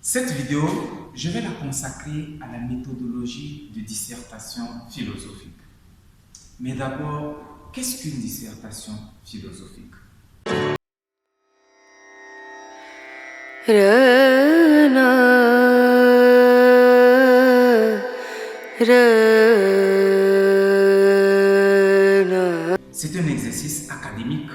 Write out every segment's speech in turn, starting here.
Cette vidéo, je vais la consacrer à la méthodologie de dissertation philosophique. Mais d'abord, qu'est-ce qu'une dissertation philosophique? C'est un exercice académique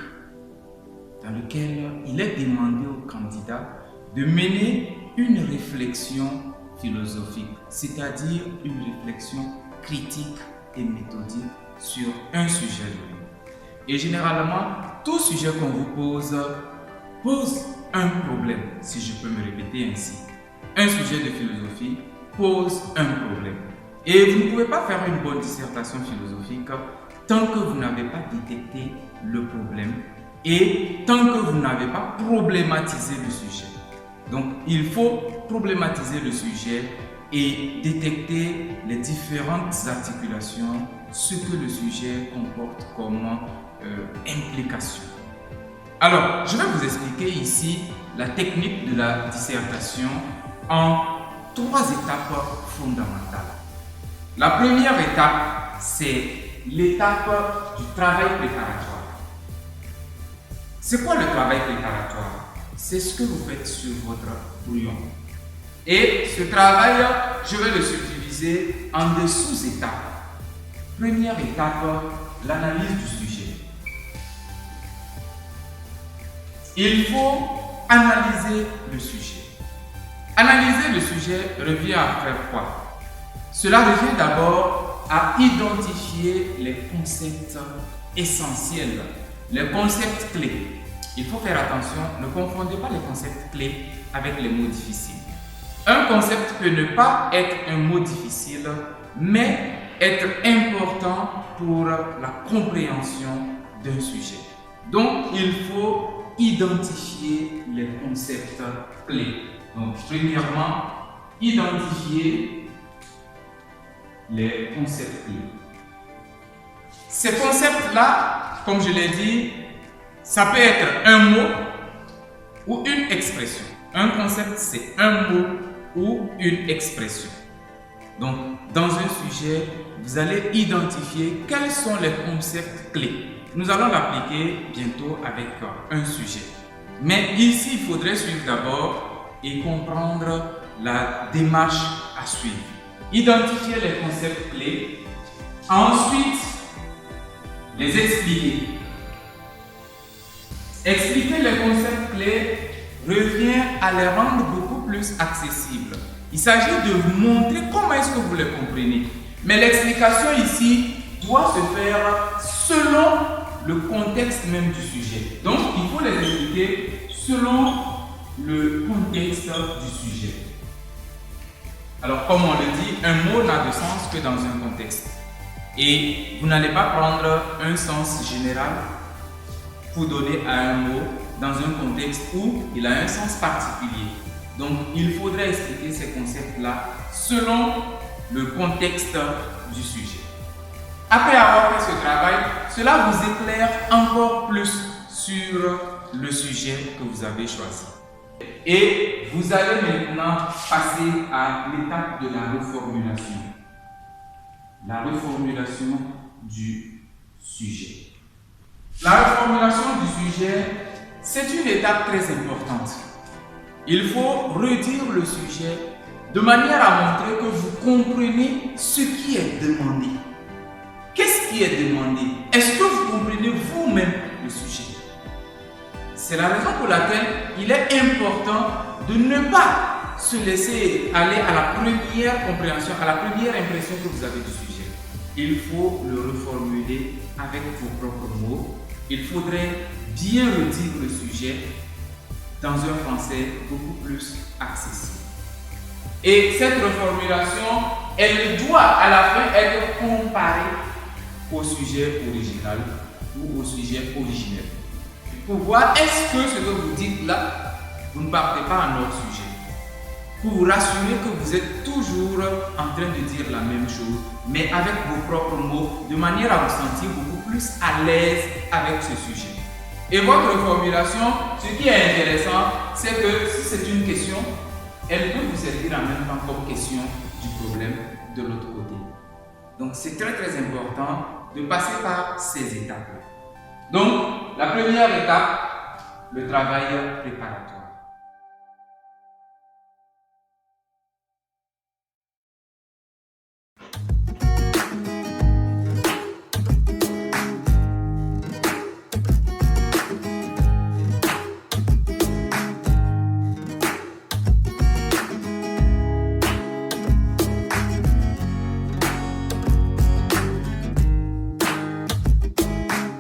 dans lequel il est demandé au candidat de mener une réflexion philosophique, c'est-à-dire une réflexion critique et méthodique sur un sujet donné. Et généralement, tout sujet qu'on vous pose un problème, si je peux me répéter ainsi. Un sujet de philosophie pose un problème. Et vous ne pouvez pas faire une bonne dissertation philosophique tant que vous n'avez pas détecté le problème et tant que vous n'avez pas problématisé le sujet. Donc, il faut problématiser le sujet et détecter les différentes articulations, ce que le sujet comporte comme implication. Alors, je vais vous expliquer ici la technique de la dissertation en 3 étapes fondamentales. La première étape, c'est l'étape du travail préparatoire. C'est quoi le travail préparatoire? C'est ce que vous faites sur votre brouillon. Et ce travail, je vais le subdiviser en des sous-étapes. Première étape, l'analyse du sujet. Il faut analyser le sujet. Analyser le sujet revient à faire quoi? Cela revient d'abord à identifier les concepts essentiels, les concepts clés. Il faut faire attention, ne confondez pas les concepts clés avec les mots difficiles. Un concept peut ne pas être un mot difficile, mais être important pour la compréhension d'un sujet. Donc, il faut identifier les concepts clés. Donc, premièrement, identifier les concepts clés. Ces concepts-là, comme je l'ai dit, ça peut être un mot ou une expression. Un concept, c'est un mot ou une expression. Donc, dans un sujet, vous allez identifier quels sont les concepts clés. Nous allons l'appliquer bientôt avec un sujet. Mais ici, il faudrait suivre d'abord et comprendre la démarche à suivre. Identifier les concepts clés, ensuite les expliquer. Expliquer les concepts clés revient à les rendre beaucoup plus accessibles. Il s'agit de vous montrer comment est-ce que vous les comprenez. Mais l'explication ici doit se faire selon le contexte même du sujet. Donc, il faut les expliquer selon le contexte du sujet. Alors, comme on le dit, un mot n'a de sens que dans un contexte. Et vous n'allez pas prendre un sens général pour donner à un mot dans un contexte où il a un sens particulier. Donc, il faudrait expliquer ces concepts-là selon le contexte du sujet. Après avoir fait ce travail, cela vous éclaire encore plus sur le sujet que vous avez choisi. Et vous allez maintenant passer à l'étape de la reformulation. La reformulation du sujet. La reformulation du sujet, c'est une étape très importante. Il faut redire le sujet de manière à montrer que vous comprenez ce qui est demandé. Qu'est-ce qui est demandé? Est-ce que vous comprenez vous-même le sujet? C'est la raison pour laquelle il est important de ne pas se laisser aller à la première compréhension, à la première impression que vous avez du sujet. Il faut le reformuler avec vos propres mots. Il faudrait bien redire le sujet dans un français beaucoup plus accessible. Et cette reformulation, elle doit à la fin être comparée au sujet original ou au sujet originel. Pour voir est-ce que ce que vous dites là, vous ne partez pas à notre sujet. Pour vous rassurer que vous êtes toujours en train de dire la même chose, mais avec vos propres mots, de manière à vous sentir beaucoup plus à l'aise avec ce sujet. Et votre formulation, ce qui est intéressant, c'est que si c'est une question, elle peut vous servir en même temps comme question du problème de l'autre côté. Donc c'est très important de passer par ces étapes-là. Donc la première étape, le travail préparatoire.